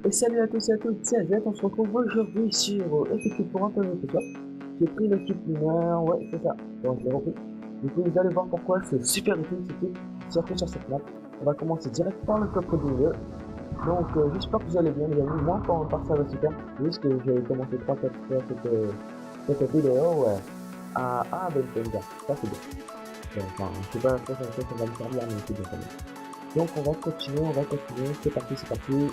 Et salut à tous et à toutes, c'est Azet, on se retrouve aujourd'hui sur Effectif pour un peu mieux que toi. J'ai pris l'équipe mineur, ouais c'est ça, donc je l'ai repris. Du coup vous allez voir pourquoi c'est super utile cette équipe, surtout sur cette map. On va commencer direct par le top du jeu. Donc j'espère que vous allez bien les amis, moi pour part ça va super. Juste que j'ai commencé 3-4 fois cette vidéo Bentenga, ça c'est bien. Enfin, je sais pas ça va me servir mais c'est bien quand même. Donc on va continuer, c'est parti, c'est parti.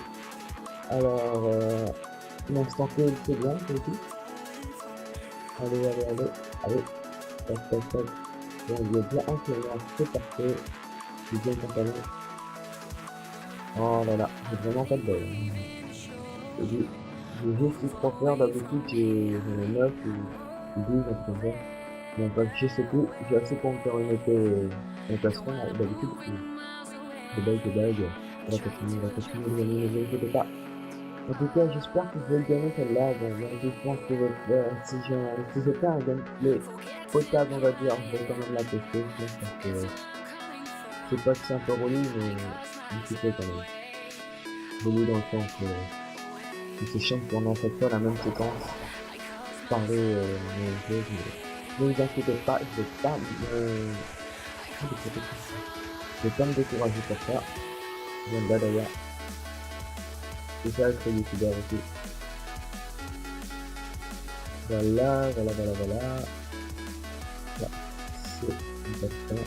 Alors, l'instant T, c'est bien, c'est ici. Allez, tac. Bon, il est bien incliné, c'est parfait. Il est bien pantalon. Oh là là, j'ai vraiment pas de bol. J'ai juste 6 transferts, d'habitude j'en ai 9 ou 12, un truc comme ça. Donc, je sais plus, j'ai assez pour me faire une notation, d'habitude, c'est bague. On va continuer, les amis, ne vous inquiétez pas. En tout cas, j'espère que je vais le gagner celle-là. Bon, moi, je pense que si je fais un gameplay potable, on va dire, je vais quand même la tester. Je pense que je sais pas si c'est un peu relou, mais un petit peu quand même. Relou dans le sens que c'est chiant de tourner à chaque fois la même séquence. Parler mes jeux, mais ne vous inquiétez pas, je vais pas me décourager pour ça. J'aime bien d'ailleurs. C'est ça être youtubeur aussi. Voilà. Là, c'est important.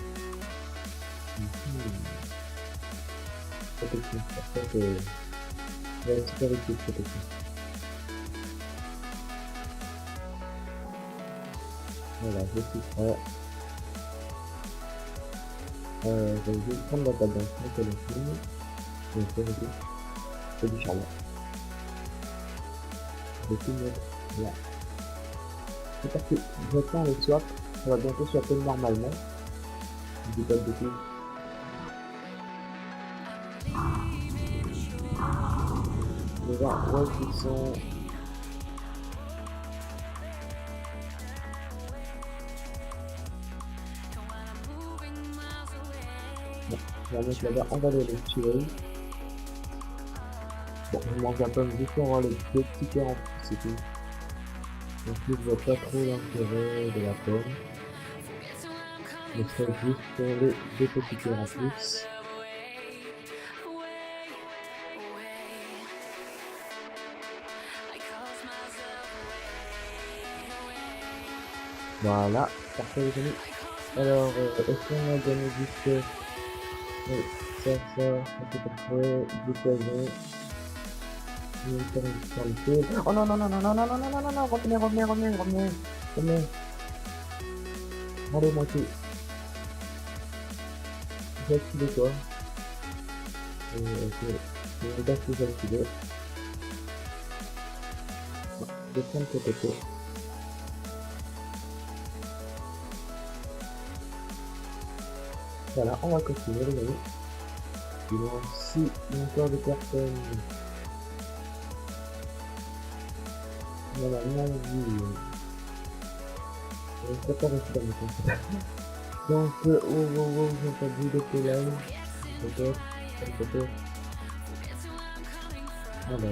Protection, ça c'est super utile protection. Voilà, je suis prêt. Je vais prendre la table d'un téléphone. Je vais faire ici. C'est du charbon. Je vais tout mettre là. C'est parti. J'attends le swap. Ça va bientôt swapper normalement. Je dis pas de bêtises. On va voir où est-ce qu'ils sont. Bon, je vais mettre là-bas. On va aller les tuer. Bon, je mange un peu juste pour avoir les deux petits cœurs en plus, c'est tout. En plus, je vois pas trop l'intérêt de la pomme. Je ferai juste pour les deux petits cœurs en plus. Voilà, parfait les amis. Alors, est-ce qu'on a gagné juste ça, c'est parfait, du poison, une qualité. Oh non, revenez. Allez, moi tout. J'ai activé quoi? Je regarde ce que j'ai activé. Je vais prendre ce côté. Voilà, on va continuer les amis. Il y a aussi encore des personnes. Voilà, non, je ne sais pas rester dans mes comptes. Donc, j'ai pas vu de live. Peut-être. Alors.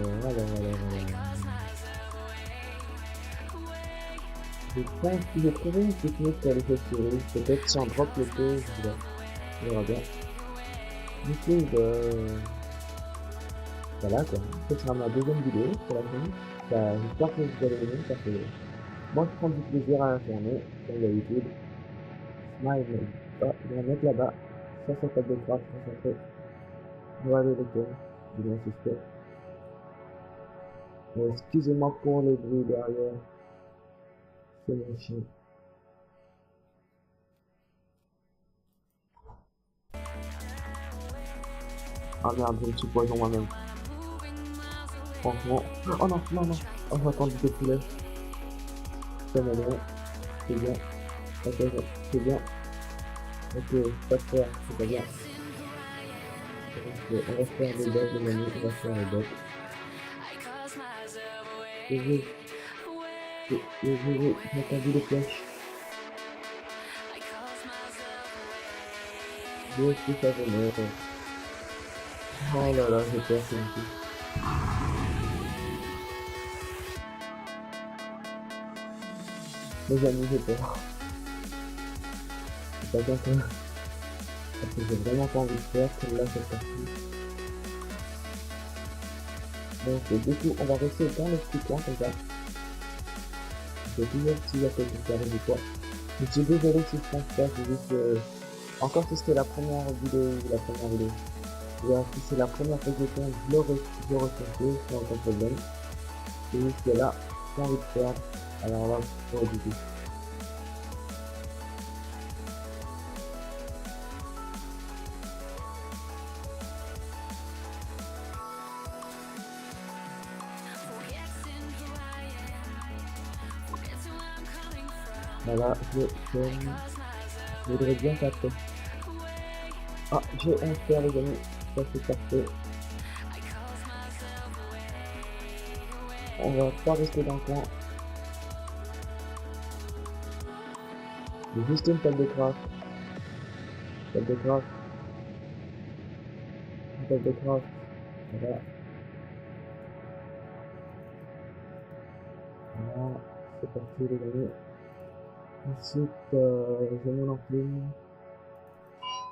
Je pense que j'ai trouvé une technique pour les séries. Peut-être si on drop le taux, je verrai bien. Du coup, voilà quoi. Ce sera ma deuxième vidéo pour la chaîne. J'espère que vous allez aimer parce que moi je prends du plaisir à l'internet, comme d'habitude. Smile, je vais mettre là-bas. Ça fait de grave, ça fait. Voilà le thème, je vais insister. Excusez-moi pour les bruits derrière. C'est mon chien. Ah merde, je me suis poison moi-même. Franchement. Oh non. Oh, j'attends du poulet. Ça m'a donné. C'est bien. Ok, c'est bien. Ok, pas de peur, c'est pas bien. Ok, on va faire des bottes, les amis, on va faire les bottes. J'ai entendu les flèches. Où est-ce que ça venait? Oh là là, j'ai peur, c'est ici. Les amis, j'ai peur. C'est pas bien que... Parce que j'ai vraiment pas envie de faire celle-là, cette partie. Donc du coup, on va rester dans le petit coin comme ça. Je vais toujours si à côté de carré du poids. Je suis désolé si je pense pas, c'est juste encore si c'était la première vidéo. Si c'est la première fois que je tourne, je l'aurais fait sans aucun problème. C'est juste que là, j'ai envie de faire. Alors là, c'est pas du tout. Voilà, je voudrais bien taper. Ah, j'ai un fer les amis, ça c'est parfait. On va pas rester dans le coin. J'ai juste une table de craft. Table de craft. Une table de craft. Voilà. Voilà, c'est parti les amis. Ensuite, je mets l'enclume.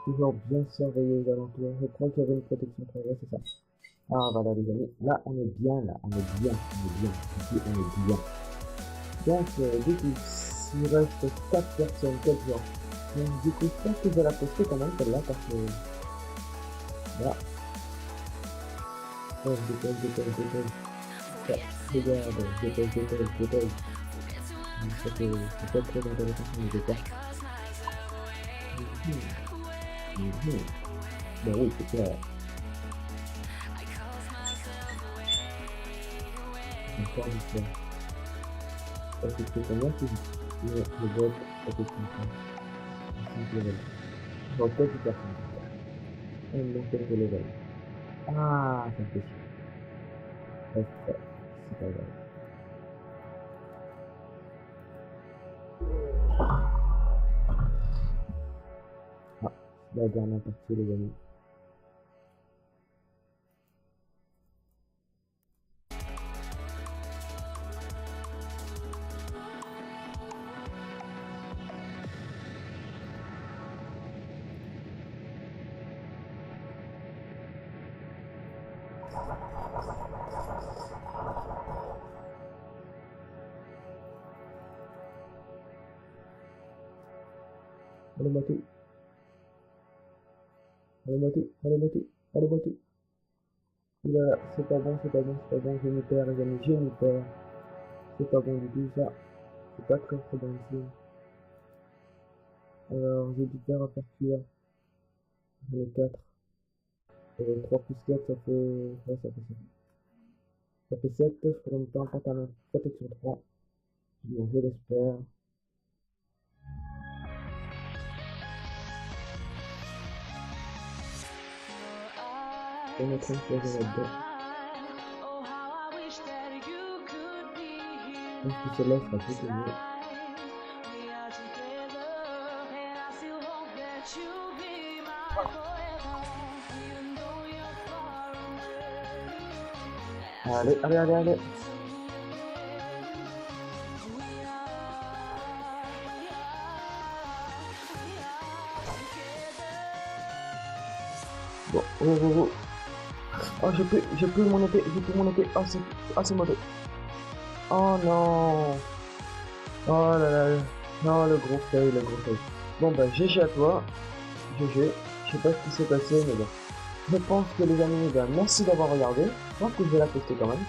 Toujours bien surveiller les alentours. Je crois qu'il y avait une protection pour eux, c'est ça. Ah voilà les amis, là on est bien, là, on est bien. Ici on est bien. Donc du coup, il reste 4 personnes, 4 gens. Donc du coup, je pense que je vais la poster quand même celle-là parce que... Voilà. Oh, je dépose. Ça, regarde, je dépose. Ça c'est pas très intéressant pour les départ. Ben oui, c'est clair. Encore une fois. Est-ce que c'est combien que le bot est tout ça? 5 levels. Bon, peut-être que ça. On monte quelques levels. Ah, ça fait chier. C'est pas grave. Ah, la dernière partie les amis. Allez bateau. Allez bateau. Là, c'est pas bon, je me perds les amis, je me perds. C'est pas bon du tout ça. C'est pas très bon ici. Alors, j'ai dû faire un partir. J'en ai 4. 3 plus 4, ça fait... Ouais, ça fait 7. Ça fait 7, je peux en même temps pantalon protection 3. Bon, je l'espère. Je vais mettre une chose là-dedans. Je pense que celle-là sera beaucoup mieux. Allez. Bon, oh. Oh, j'ai plus mon épée. Oh, c'est mauvais. Oh non. Oh là là. Non, le gros fail. Bon, bah, GG à toi. GG. Je sais pas ce qui s'est passé, mais bon. Je pense que les amis, bah, merci d'avoir regardé. Je pense que je vais la poster quand même.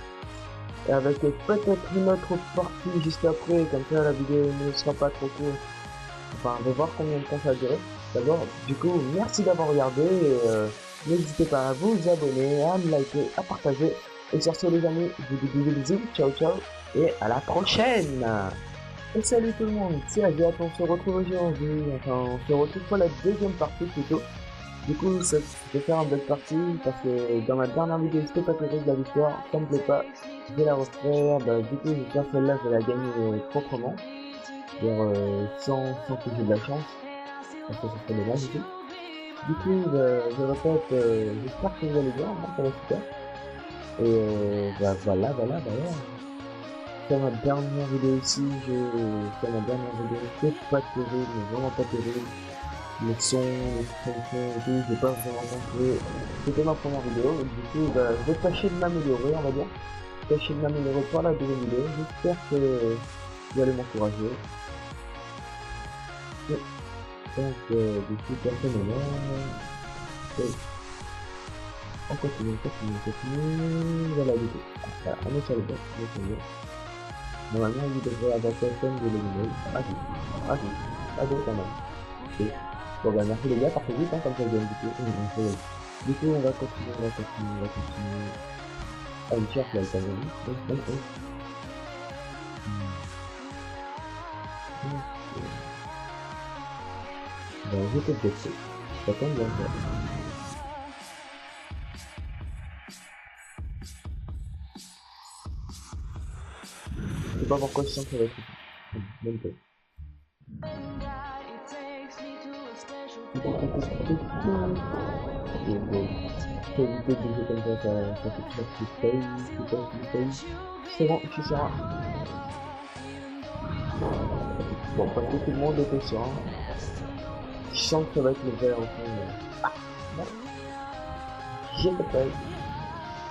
Et avec peut-être une autre partie juste après, comme ça la vidéo ne sera pas trop courte. Enfin, on va voir combien de temps ça va durer. D'abord, du coup, merci d'avoir regardé. N'hésitez pas à vous abonner, à me liker, à partager. Et sur ce les amis, je vous dis des bisous, ciao et à la prochaine. Et salut tout le monde, c'est Agiat, on se retrouve aujourd'hui, on se retrouve pour la deuxième partie plutôt. Du coup, je vais faire une belle partie parce que dans ma dernière vidéo, c'était pas terrible la victoire, ça me plaît pas, je vais la refaire. Du coup, j'espère celle-là, je vais la gagner proprement, sans que j'ai de la chance, parce que ça serait dommage du coup. Du coup, je répète, j'espère que vous allez bien, moi ça va super. Et voilà. faire ma dernière vidéo ici. Je fais ma dernière vidéo. C'est pas terrible, mais vraiment pas terrible. Le son, les fonctions et tout, j'ai pas vraiment compris. C'était ma première vidéo, donc du coup, bah, je vais tâcher de m'améliorer, on va dire. Tâcher de m'améliorer par la deuxième vidéo. J'espère que vous allez m'encourager. Donc, du coup, personnellement, on continue, on continue. Voilà, du coup. Voilà, on est sur le bot, on est sur le bot. Normalement, vous devrez avoir personne de l'éliminer. Ah oui, ah oui, ah oui, quand même. Ok. Bon, bah, merci les gars, partez vite, hein, comme ça, je gagne du coup. Du coup, on va continuer, on va continuer, on va continuer. Ah, il cherche là, il s'en va. Ben, je vais te tester. Ça tombe bien, ça. Je sais pas pourquoi je sens que ça va être même pas. Faut éviter de bouger comme ça fait toujours plus fail, plus fail. C'est bon, je suis serein. Bon, parce que tout le monde était serein. Je sens que ça va être le vert au fond. Ah, bon. J'ai pas fail.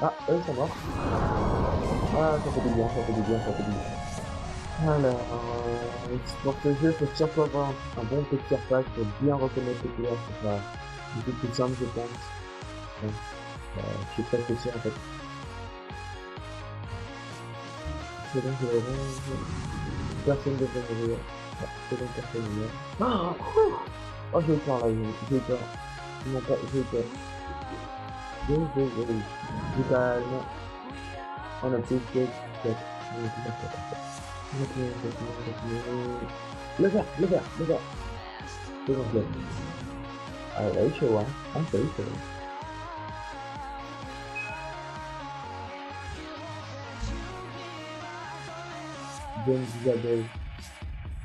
Ah, eux sont morts. Ah, ça fait du bien, ça fait du bien, ça fait du bien. Alors, pour ce jeu, il faut surtout avoir un bon texture pack pour bien reconnaître les couleurs, c'est pas beaucoup plus simple, je pense. Ouais. Je suis presque sûr en fait. C'est donc orange. Personne ne devrait mourir. C'est donc personne ne meurt. Oh, j'ai eu peur là, j'ai eu peur. Non, pas, j'ai eu peur. J'ai calme. On a plus que 4. On a plus que 4. Le vert, le vert, le vert. C'est bon, je l'ai. Ah, il a eu chaud, hein. Ah, ça a eu chaud. James Isabelle.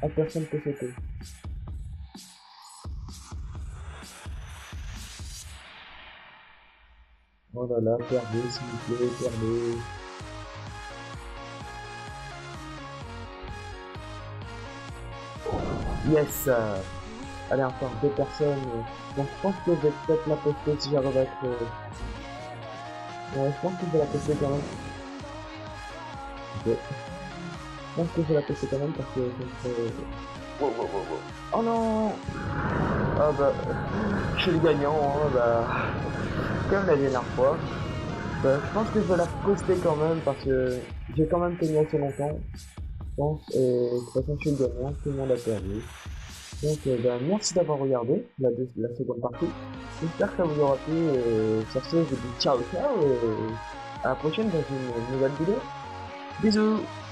Ah, personne peut sauter. Oh là là, perdez, s'il vous plaît, perdez. Yes! Allez, encore deux personnes. Donc, je pense que je vais peut-être la poster si j'arrive à être... Ouais, je pense que je vais la poster quand même. Ok. Je pense que je vais la poster quand même parce que je serai... Wow, wow, wow, wow. Oh non! Ah bah... Je suis le gagnant, hein, bah... Comme la dernière fois. Bah, je pense que je vais la poster quand même parce que j'ai quand même tenu assez longtemps. Je pense, et de toute façon, je suis le gagnant, tout le monde a perdu. Donc, ben, merci d'avoir regardé la seconde partie. J'espère que ça vous aura plu. Et sur ce, je vous dis ciao ciao et à la prochaine dans une nouvelle vidéo. Bisous!